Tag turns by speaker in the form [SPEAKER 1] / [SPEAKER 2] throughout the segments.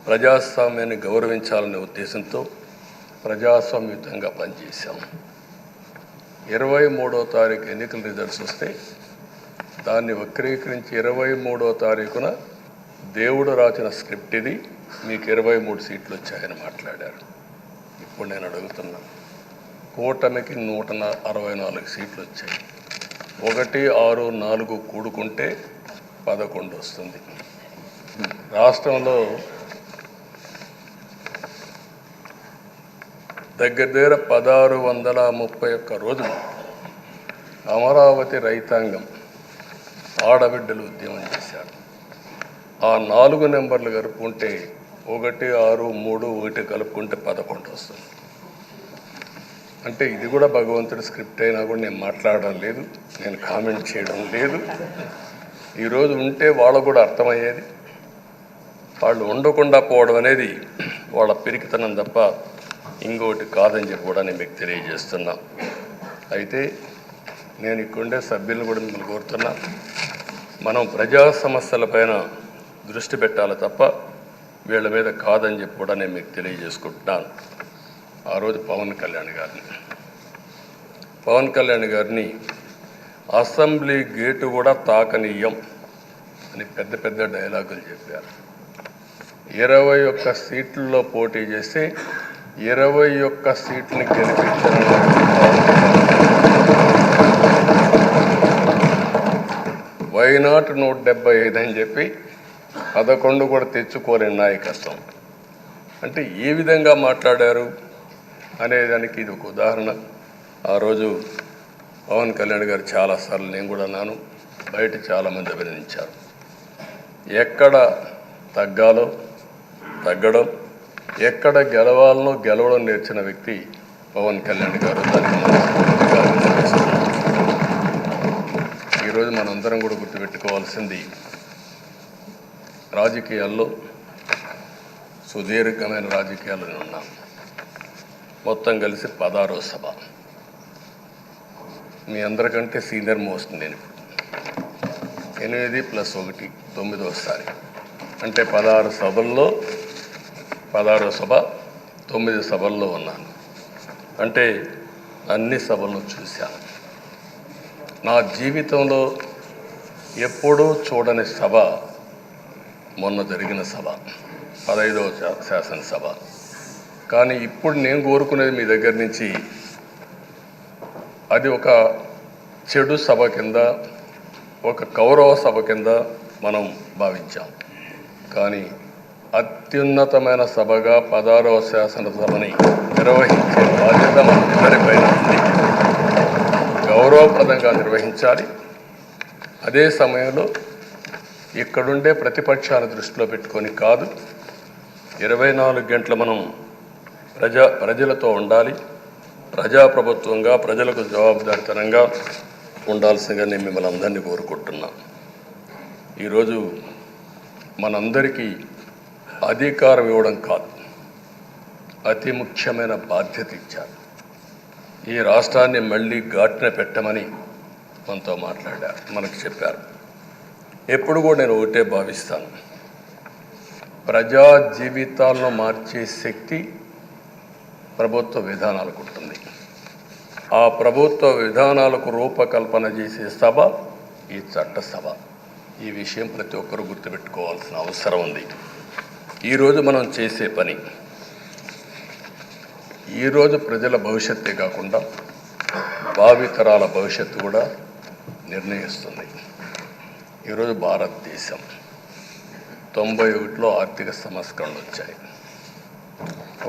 [SPEAKER 1] ప్రజాస్వామ్యాన్ని గౌరవించాలనే ఉద్దేశంతో ప్రజాస్వామ్యుతంగా పనిచేశాం. 23వ తారీఖు ఎన్నికల రిజల్ట్స్ వస్తే దాన్ని వక్రీకరించి 23వ తారీఖున దేవుడు రాసిన స్క్రిప్ట్ ఇది, మీకు 23 సీట్లు వచ్చాయని మాట్లాడారు. ఇప్పుడు నేను అడుగుతున్నా, కూటమికి 164 సీట్లు వచ్చాయి. 1, 6, 4 కూడుకుంటే 11 వస్తుంది. రాష్ట్రంలో దగ్గర 1631 రోజులు అమరావతి రైతాంగం ఆడబిడ్డలు ఉద్యమం చేశారు. ఆ 4 నెంబర్లు కలుపుకుంటే 1, 6, 3, 1 కలుపుకుంటే 11 వస్తుంది. అంటే ఇది కూడా భగవంతుడి స్క్రిప్ట్ అయినా కూడా నేను మాట్లాడడం లేదు, నేను కామెంట్ చేయడం లేదు. ఈరోజు ఉంటే వాళ్ళకు కూడా అర్థమయ్యేది. వాళ్ళు ఉండకుండా పోవడం అనేది వాళ్ళ పిరికితనం తప్ప ఇంకోటి కాదని చెప్పి కూడా నేను మీకు తెలియజేస్తున్నా. అయితే నేను ఇక్కడుండే సభ్యులను కూడా మిమ్మల్ని కోరుతున్నా, మనం ప్రజా సమస్యలపైన దృష్టి పెట్టాలి తప్ప వీళ్ళ మీద కాదని చెప్పి కూడా నేను మీకు తెలియజేసుకుంటున్నాను. ఆ రోజు పవన్ కళ్యాణ్ గారిని అసెంబ్లీ గేటు కూడా తాకనీయం అని పెద్ద డైలాగులు చెప్పారు. 21 సీట్లలో పోటీ చేసి 21 సీట్ని గెలిపించారు. వైనాట్ 175 అని చెప్పి 11 కూడా తెచ్చుకోలేని నాయకత్వం. అంటే ఏ విధంగా మాట్లాడారు అనేదానికి ఇది ఒక ఉదాహరణ. ఆ రోజు పవన్ కళ్యాణ్ గారు చాలాసార్లు, నేను కూడా అన్నాను, బయట చాలామంది అభినందించారు. ఎక్కడ తగ్గాలో తగ్గడం, ఎక్కడ గెలవాలనో గెలవడం నేర్చిన వ్యక్తి పవన్ కళ్యాణ్ గారు. ఈరోజు మనందరం కూడా గుర్తుపెట్టుకోవాల్సింది, రాజకీయాల్లో సుదీర్ఘమైన రాజకీయాల్లో ఉన్నాం. మొత్తం కలిసి 16వ సభ. మీ అందరికంటే సీనియర్ మోస్ట్ నేను. 8 + 1 9వసారి, అంటే 16 సభల్లో 16వ సభ 9 సభల్లో ఉన్నాను. అంటే అన్ని సభలను చూశాను. నా జీవితంలో ఎప్పుడూ చూడని సభ మొన్న జరిగిన సభ, 15వ శాసనసభ. కానీ ఇప్పుడు నేను కోరుకునేది మీ దగ్గర నుంచి, అది ఒక చెడు సభ కింద, ఒక కౌరవ సభ కింద మనం భావించాం. కానీ అత్యున్నతమైన సభగా 16వ శాసనసభని నిర్వహించే బాధ్యత మనందరిపైన ఉంది. గౌరవప్రదంగా నిర్వహించాలి. అదే సమయంలో ఇక్కడుండే ప్రతిపక్షాల దృష్టిలో పెట్టుకొని కాదు, 24 గంటలు మనం ప్రజలతో ఉండాలి. ప్రజాప్రభుత్వంగా ప్రజలకు జవాబుదారితనంగా ఉండాల్సిందిగా నేను మిమ్మల్ని అందరినీ కోరుకుంటున్నా. ఈరోజు మనందరికీ అధికారం ఇవ్వడం కాదు, అతి ముఖ్యమైన బాధ్యత ఇచ్చారు. ఈ రాష్ట్రాన్ని మళ్ళీ ఘాటున పెట్టమని మనతో మాట్లాడారు, మనకు చెప్పారు. ఎప్పుడు కూడా నేను ఒకటే భావిస్తాను, ప్రజా జీవితాలను మార్చే శక్తి ప్రభుత్వ విధానాలకు ఉంటుంది. ఆ ప్రభుత్వ విధానాలకు రూపకల్పన చేసే సభ ఈ చట్టసభ. ఈ విషయం ప్రతి ఒక్కరూ గుర్తుపెట్టుకోవాల్సిన అవసరం ఉంది. ఈరోజు మనం చేసే పని ఈరోజు ప్రజల భవిష్యత్తే కాకుండా భావితరాల భవిష్యత్తు కూడా నిర్ణయిస్తుంది. ఈరోజు భారతదేశం 91లో ఆర్థిక సంస్కరణలు వచ్చాయి.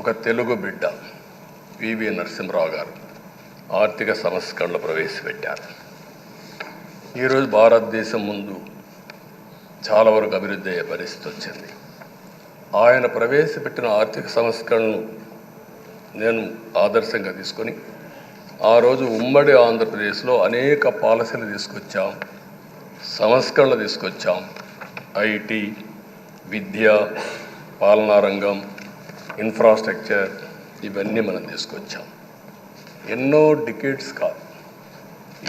[SPEAKER 1] ఒక తెలుగు బిడ్డ పివి నరసింహరావు గారు ఆర్థిక సంస్కరణలు ప్రవేశపెట్టారు. ఈరోజు భారతదేశం ముందు చాలా వరకు అభివృద్ధి అయ్యే పరిస్థితి వచ్చింది. ఆయన ప్రవేశపెట్టిన ఆర్థిక సంస్కరణలు నేను ఆదర్శంగా తీసుకొని ఆ రోజు ఉమ్మడి ఆంధ్రప్రదేశ్లో అనేక పాలసీలు తీసుకొచ్చాం, సంస్కరణలు తీసుకొచ్చాం. ఐటీ, విద్య, పాలనా రంగం, ఇన్ఫ్రాస్ట్రక్చర్, ఇవన్నీ మనం తీసుకొచ్చాం. ఎన్నో డికేడ్స్ కాదు,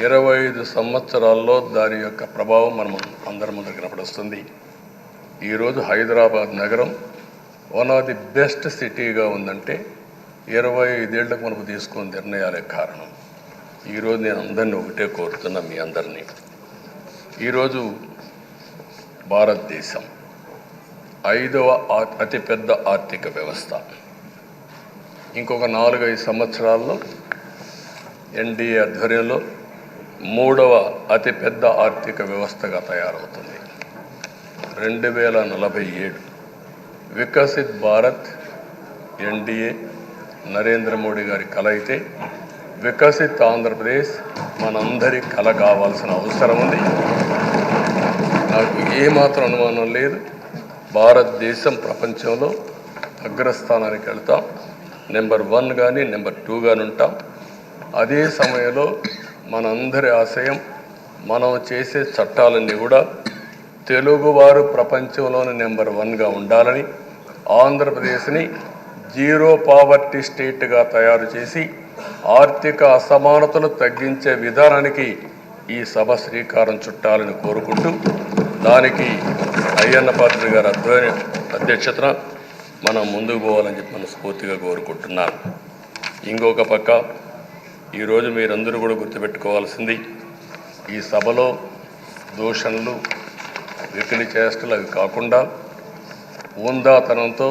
[SPEAKER 1] 25 సంవత్సరాల్లో దాని యొక్క ప్రభావం మనం అందరి ముందు కనపడుస్తుంది. ఈరోజు హైదరాబాద్ నగరం వన్ ఆఫ్ ది బెస్ట్ సిటీగా ఉందంటే 25 ఏళ్లకు మనకు తీసుకున్న నిర్ణయాలే కారణం. ఈరోజు నేను అందరినీ ఒకటే కోరుతున్నా, మీ అందరినీ, ఈరోజు భారతదేశం 5వ అతిపెద్ద ఆర్థిక వ్యవస్థ. ఇంకొక 4-5 సంవత్సరాల్లో ఎన్డీఏ ఆధ్వర్యంలో 3వ అతిపెద్ద ఆర్థిక వ్యవస్థగా తయారవుతుంది. 2047 వికసిత్ భారత్ ఎన్డీఏ నరేంద్ర మోడీ గారి కల అయితే, వికసిత్ ఆంధ్రప్రదేశ్ మనందరి కల కావాల్సిన అవసరం ఉంది. నాకు ఏమాత్రం అనుమానం లేదు, భారతదేశం ప్రపంచంలో అగ్రస్థానానికి వెళ్తాం. నెంబర్ 1 కానీ నెంబర్ 2 కానీ ఉంటాం. అదే సమయంలో మనందరి ఆశయం, మనం చేసే చట్టాలన్నీ కూడా తెలుగువారు ప్రపంచంలోని నెంబర్ 1గా ఉండాలని, ఆంధ్రప్రదేశ్ని జీరో పావర్టీ స్టేట్గా తయారు చేసి ఆర్థిక అసమానతలు తగ్గించే విధానానికి ఈ సభ శ్రీకారం చుట్టాలని కోరుకుంటూ, దానికి అయ్యన్న పాత్రుడు గారి అధ్యక్షతన మనం ముందుకు పోవాలని చెప్పి మనస్ఫూర్తిగా కోరుకుంటున్నాను. ఇంకొక పక్క ఈరోజు మీరందరూ కూడా గుర్తుపెట్టుకోవాల్సింది, ఈ సభలో దూషణలు, వెకిలి చేష్టలు అవి కాకుండా ఊందాతనంతో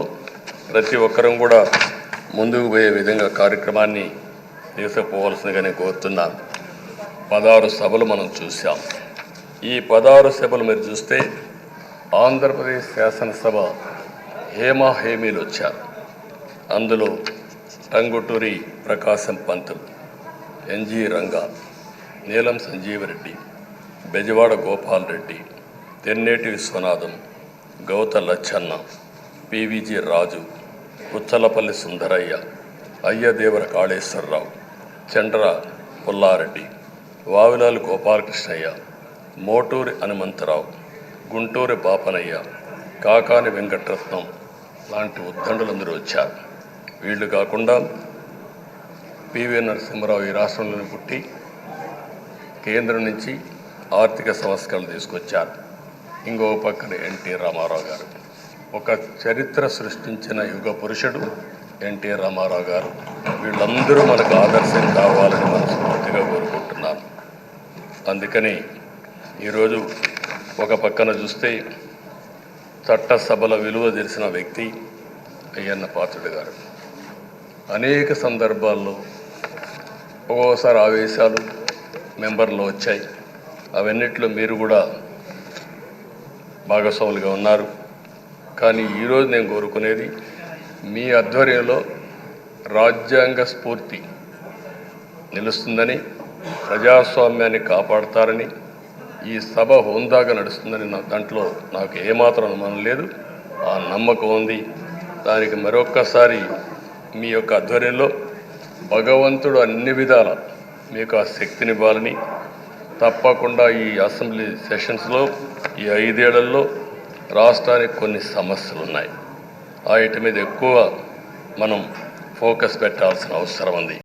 [SPEAKER 1] ప్రతి ఒక్కరం కూడా ముందుకు పోయే విధంగా కార్యక్రమాన్ని తీసుకుపోవాల్సిందిగా నేను కోరుతున్నాను. 16 సభలు మనం చూసాం. ఈ 16 సభలు మీరు చూస్తే ఆంధ్రప్రదేశ్ శాసనసభ హేమీలు వచ్చారు. అందులో టంగుటూరి ప్రకాశం పంతులు, ఎన్జి రంగా, నీలం సంజీవరెడ్డి, బెజవాడ గోపాల్ రెడ్డి, తెన్నేటి విశ్వనాథం, గౌత లచ్చన్న, పివిజి రాజు, పుచ్చలపల్లి సుందరయ్య, అయ్యదేవర కాళేశ్వరరావు, చండ్ర పుల్లారెడ్డి, వావిలాలు గోపాలకృష్ణయ్య, మోటూరి హనుమంతరావు, గుంటూరి బాపనయ్య, కాకాని వెంకటరత్నం లాంటి ఉద్దండులందరూ వచ్చారు. వీళ్ళు కాకుండా పివి నరసింహారావు ఈ రాష్ట్రంలోని పుట్టి కేంద్రం నుంచి ఆర్థిక సంస్కరణలు తీసుకొచ్చారు. ఇంకో పక్కన ఎన్టీ రామారావు గారు, ఒక చరిత్ర సృష్టించిన యుగ పురుషుడు ఎన్టీ రామారావు గారు. వీళ్ళందరూ మనకు ఆదర్శం కావాలని మనస్ఫూర్తిగా కోరుకుంటున్నాను. అందుకని ఈరోజు ఒక పక్కన చూస్తే చట్టసభల విలువ తెలిసిన వ్యక్తి అయ్యన్న పాత్రుడు గారు. అనేక సందర్భాల్లో ఒక్కోసారి ఆవేశాలు మెంబర్లో వచ్చాయి. అవన్నిట్లో మీరు కూడా భాగస్వాములుగా ఉన్నారు. కానీ ఈరోజు నేను కోరుకునేది, మీ ఆధ్వర్యంలో రాజ్యాంగ స్ఫూర్తి నిలుస్తుందని, ప్రజాస్వామ్యాన్ని కాపాడతారని, ఈ సభ హోందాగా నడుస్తుందని దాంట్లో నాకు ఏమాత్రం అనుమానం లేదు. ఆ నమ్మకం ఉంది. దానికి మరొక్కసారి మీ యొక్క ఆధ్వర్యంలో భగవంతుడు అన్ని విధాల మీకు ఆ శక్తినివ్వాలని, తప్పకుండా ఈ అసెంబ్లీ సెషన్స్లో ఈ 5 ఏళ్లలో రాష్ట్రానికి కొన్ని సమస్యలు ఉన్నాయి. వాటి మీద ఎక్కువ మనం ఫోకస్ పెట్టాల్సిన అవసరం ఉంది.